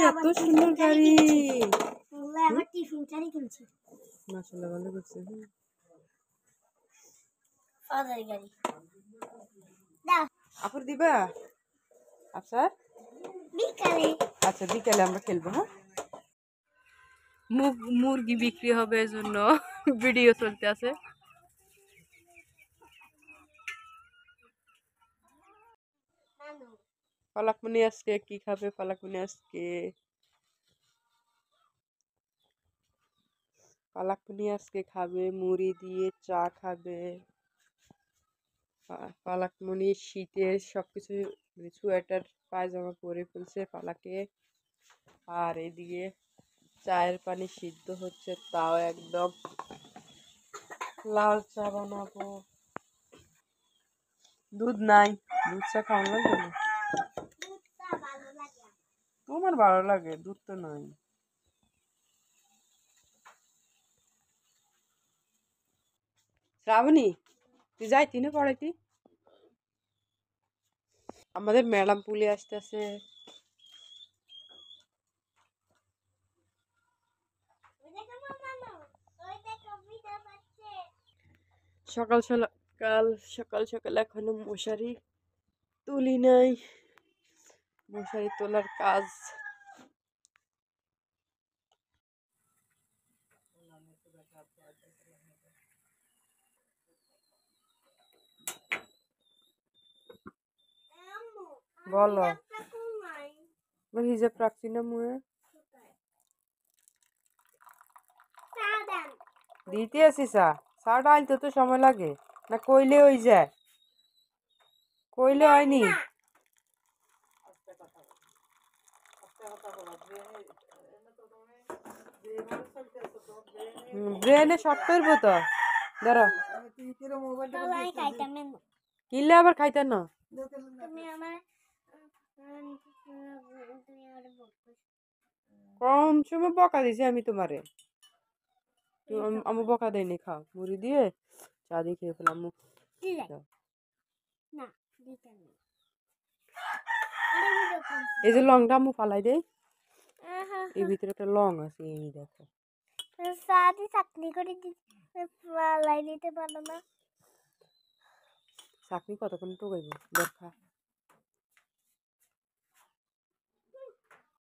এত সুন্দর গাড়ি। মাশাআল্লাহ ভালো করছে। আপুর দিবা? আচ্ছা আচ্ছা বিকালে আমরা খেলবো। হ্যাঁ, মুরগি বিক্রি হবে এজন্য ভিডিও চলতে আছে। পালাকমণি আজকে কি খাবে? পালাকমণি আজকে খাবে মুড়ি দিয়ে চা খাবে। পালাকমণি শীতের সবকিছু সোয়েটার পায়জামা পরে ফেলছে পালাকে। আর এদিকে চায়ের পানি সিদ্ধ হচ্ছে, তাও একদম লাল চা বানাবো। দুধ নাই, দুধ চা খাওয়ানো লাগবে না। তোমার ভালো লাগে, দুধ তো নাই। শ্রাবণী তুই যাইতি না পড়াইতি? আমাদের ম্যাডাম পুলি আসতেছে। সকাল সকাল সকাল এখনো মশারি তুলি নাই, মশারি তোলার কাজ। বলো, হিজাব রাখছি না মুয়ে, দিতে আসি চা। চাটা আনতে তো সময় লাগে না, কইলে ওই যায়, কইলে হয়নি। ব্রেনে শক্ত করবো তো, ধরো কিনলে আবার খাইতে না। কম সময় বকা দিছি আমি তোমারে, আমি বকা দেয়নি। খাও মুড়ি দিয়ে চা দিয়ে খেয়ে ফেলাম। এই যে লংটা আমি ফালাই দেই, এর ভিতরে একটা লং আছে, এই দেখো। চাটনি করে ফালাই দিতে পারো না? চাটনি কতক্ষণ টুকাইবো দেখা।